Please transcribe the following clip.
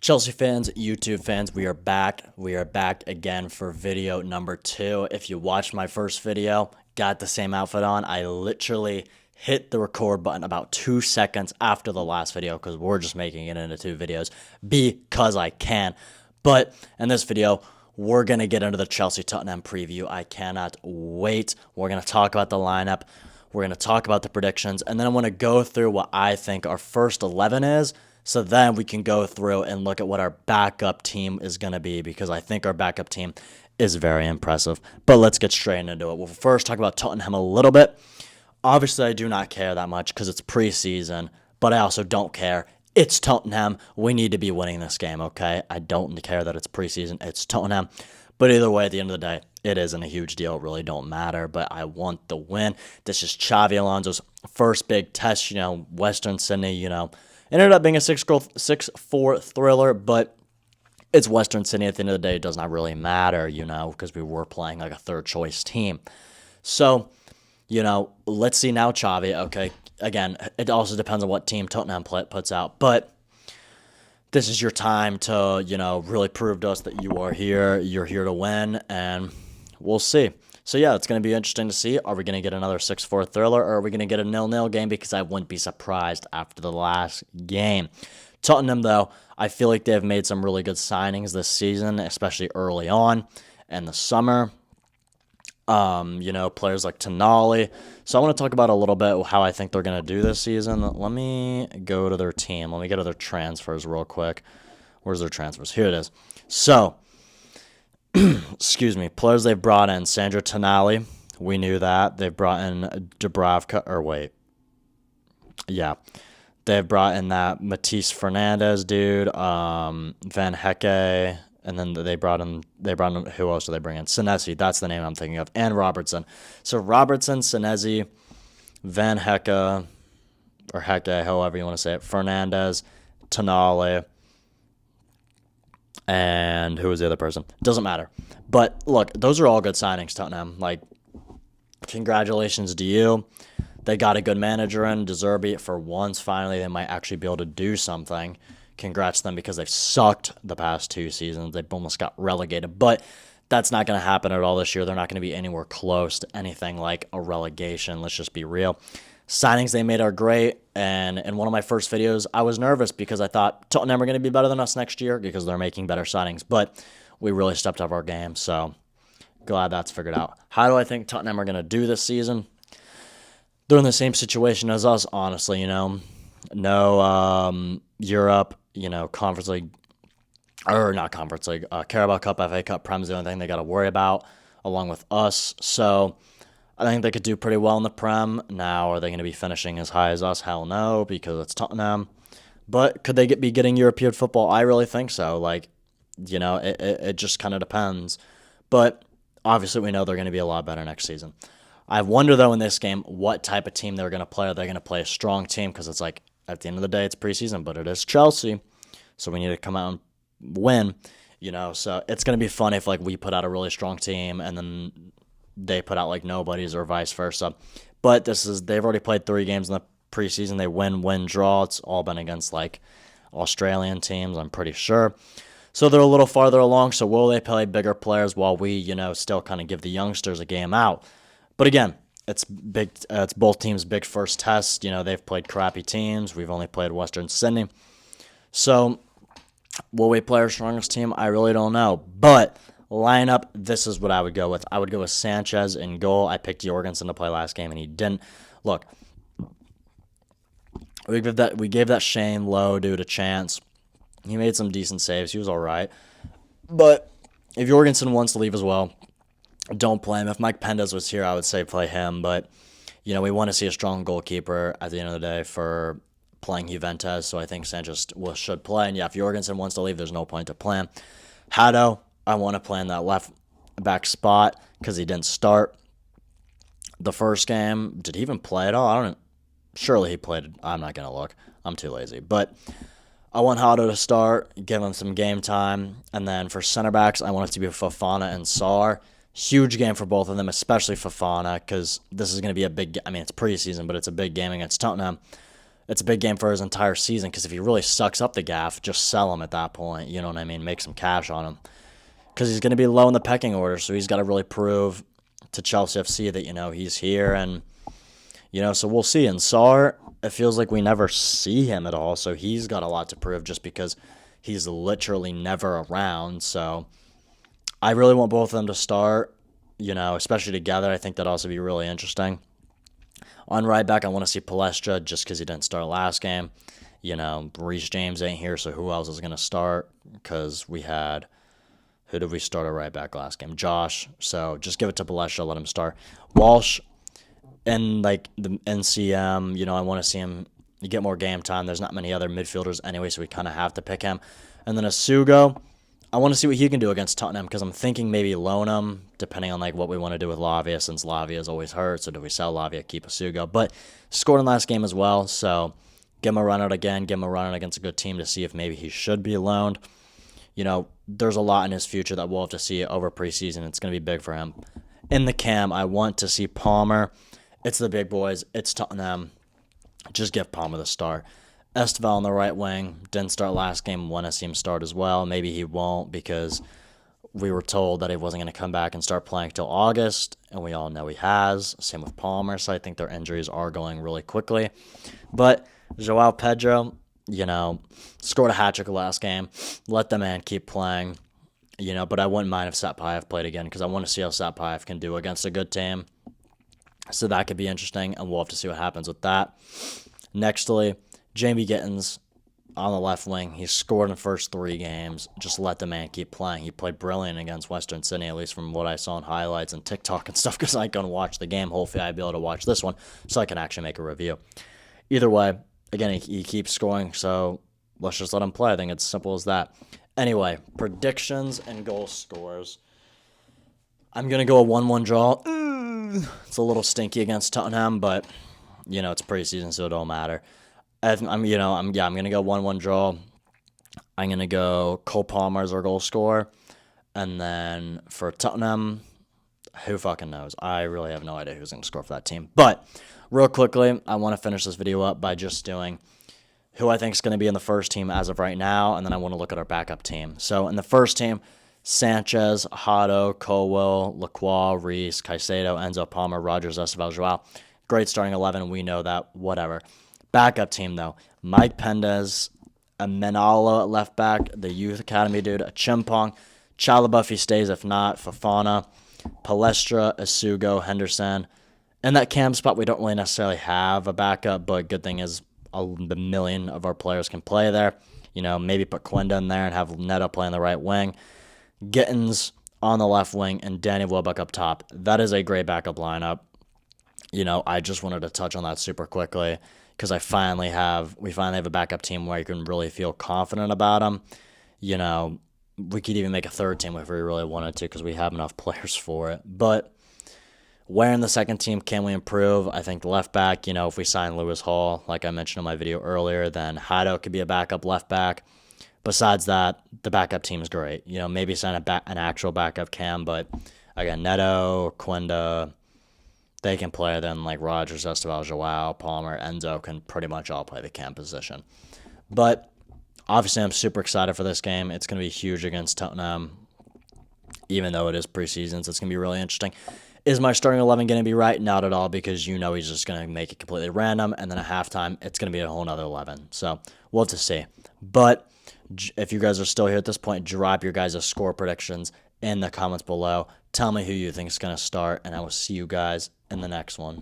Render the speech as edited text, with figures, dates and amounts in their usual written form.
Chelsea fans, YouTube fans, we are back. We are back again for video number 2. If you watched my first video, got the same outfit on, I literally hit the record button about 2 seconds after the last video because we're just making it into 2 videos because I can. But in this video, we're going to get into the Chelsea Tottenham preview. I cannot wait. We're going to talk about the lineup. We're going to talk about the predictions. And then I want to go through what I think our first 11 is. So then we can go through and look at what our backup team is going to be because I think our backup team is very impressive. But let's get straight into it. We'll first talk about Tottenham a little bit. Obviously, I do not care that much because it's preseason, but I also don't care. It's Tottenham. We need to be winning this game, okay? I don't care that it's preseason. It's Tottenham. But either way, at the end of the day, it isn't a huge deal. It really don't matter, but I want the win. This is Xavi Alonso's first big test, Western Sydney, ended up being a 6-4 thriller, but it's Western Sydney. At the end of the day, it does not really matter, because we were playing like a third-choice team. So, let's see now Xavi. Okay, again, it also depends on what team Tottenham puts out, but this is your time to, really prove to us that you are here. You're here to win, and we'll see. So, yeah, it's going to be interesting to see. Are we going to get another 6-4 thriller, or are we going to get a 0-0 game? Because I wouldn't be surprised after the last game. Tottenham, though, I feel like they've made some really good signings this season, especially early on in the summer. Players like Tonali. So I want to talk about a little bit how I think they're going to do this season. Let me go to their team. Let me go to their transfers real quick. Where's their transfers? Here it is. So, excuse me, players they've brought in, Sandro Tonali, we knew that. They've brought in they've brought in that Matisse Fernandez dude, Van Hecke, and then they brought in, who else did they bring in? Senesi, that's the name I'm thinking of, and Robertson. So Robertson, Senesi, Van Hecke, or Hecke, however you want to say it, Fernandez, Tonali, and who was the other person? Doesn't matter. But look, those are all good signings, Tottenham. Congratulations to you. They got a good manager in, De Zerbi. For once, finally, they might actually be able to do something. Congrats to them because they've sucked the past 2 seasons. They've almost got relegated. But that's not going to happen at all this year. They're not going to be anywhere close to anything like a relegation. Let's just be real. Signings they made are great, and in one of my first videos, I was nervous because I thought Tottenham are going to be better than us next year because they're making better signings, but we really stepped up our game, so glad that's figured out. How do I think Tottenham are going to do this season? They're in the same situation as us, honestly, no Europe, Conference League, or not Conference League, Carabao Cup, FA Cup, Prem's the only thing they got to worry about, along with us, so I think they could do pretty well in the Prem. Now, are they going to be finishing as high as us? Hell no, because it's Tottenham. But could they be getting European football? I really think so. It just kind of depends. But obviously, we know they're going to be a lot better next season. I wonder, though, in this game, what type of team they're going to play. Are they going to play a strong team? Because it's like, at the end of the day, it's preseason, but it is Chelsea. So we need to come out and win. So it's going to be fun if, we put out a really strong team and then they put out nobodies or vice versa. But they've already played 3 games in the preseason. They win, draw. It's all been against Australian teams, I'm pretty sure. So they're a little farther along. So will they play bigger players while we, still kind of give the youngsters a game out? But again, it's big. It's both teams' big first test. They've played crappy teams. We've only played Western Sydney. So will we play our strongest team? I really don't know. But lineup, this is what I would go with. I would go with Sanchez in goal. I picked Jorgensen to play last game, and he didn't. Look, we gave that Shane Lowe dude a chance. He made some decent saves. He was all right. But if Jorgensen wants to leave as well, don't play him. If Mike Pendas was here, I would say play him. But, we want to see a strong goalkeeper at the end of the day for playing Juventus. So I think Sanchez should play. And, yeah, if Jorgensen wants to leave, there's no point to play him. Hado, I want to play in that left back spot because he didn't start the first game. Did he even play at all? Surely he played. I'm not going to look. I'm too lazy. But I want Hado to start, give him some game time. And then for center backs, I want it to be Fofana and Sarr. Huge game for both of them, especially Fofana, because this is going to be a big – it's preseason, but it's a big game against Tottenham. it's a big game for his entire season because if he really sucks up the gaff, just sell him at that point. You know what I mean? Make some cash on him because he's going to be low in the pecking order. So he's got to really prove to Chelsea FC that, he's here. And, so we'll see. And Sarr, it feels like we never see him at all. So he's got a lot to prove just because he's literally never around. So I really want both of them to start, especially together. I think that'd also be really interesting. On right back, I want to see Palestra just because he didn't start last game. Reece James ain't here, so who else is going to start? Because who did we start at right back last game? Josh. So just give it to Palestra, let him start. Walsh and the NCM, I want to see him get more game time. There's not many other midfielders anyway, so we kind of have to pick him. And then Asugo, I want to see what he can do against Tottenham because I'm thinking maybe loan him, depending on what we want to do with Lavia, since Lavia is always hurt. So do we sell Lavia, keep Asugo? But scored in last game as well, so give him a run out again, give him a run out against a good team to see if maybe he should be loaned. There's a lot in his future that we'll have to see over preseason. It's going to be big for him. In the cam, I want to see Palmer. It's the big boys. It's Tottenham. Just give Palmer the start. Esteval on the right wing. Didn't start last game. Want to see him start as well. Maybe he won't because we were told that he wasn't going to come back and start playing until August, and we all know he has. Same with Palmer, so I think their injuries are going really quickly. But Joao Pedro, scored a hat-trick last game. Let the man keep playing, but I wouldn't mind if Satpayev played again because I want to see how Satpayev can do against a good team. So that could be interesting, and we'll have to see what happens with that. Nextly, Jamie Gittins on the left wing. He scored in the first 3 games. Just let the man keep playing. He played brilliant against Western Sydney, at least from what I saw in highlights and TikTok and stuff, because I couldn't watch the game. Hopefully I'll be able to watch this one so I can actually make a review. Either way, again, he keeps scoring, so let's just let him play. I think it's simple as that. Anyway, predictions and goal scores. I'm going to go a 1-1 draw. It's a little stinky against Tottenham, but, it's preseason, so it don't matter. I'm going to go 1-1 draw. I'm going to go Cole Palmer as our goal scorer. And then for Tottenham, who fucking knows? I really have no idea who's going to score for that team. But real quickly, I want to finish this video up by just doing who I think is going to be in the first team as of right now, and then I want to look at our backup team. So in the first team, Sanchez, Hato, Colwell, Lacroix, Reese, Caicedo, Enzo, Palmer, Rogers, Esteval, Joao. Great starting 11. We know that. Whatever. Backup team, though. Mike Pendez, a Menalo at left back, the youth academy dude, a Chimpong. Chalobah if he stays. If not, Fafana, Palestra, Asugo, Henderson. In that cam spot, we don't really necessarily have a backup, but good thing is the million of our players can play there. Maybe put Quenda in there and have Neto play on the right wing. Gittins on the left wing and Danny Welbeck up top. That is a great backup lineup. I just wanted to touch on that super quickly because we finally have a backup team where you can really feel confident about them. We could even make a third team if we really wanted to because we have enough players for it. But where in the second team can we improve? I think left back, if we sign Lewis Hall, like I mentioned in my video earlier, then Hato could be a backup left back. Besides that, the backup team is great. Maybe sign an actual backup cam, but again, Neto, Quenda, they can play. Then Rogers, Esteval, Joao, Palmer, Enzo can pretty much all play the cam position. But obviously, I'm super excited for this game. It's going to be huge against Tottenham, even though it is preseason, so it's going to be really interesting. Is my starting 11 going to be right? Not at all, because he's just going to make it completely random, and then at halftime, it's going to be a whole nother 11. So we'll have to see. But if you guys are still here at this point, drop your guys' score predictions in the comments below. Tell me who you think is going to start, and I will see you guys in the next one.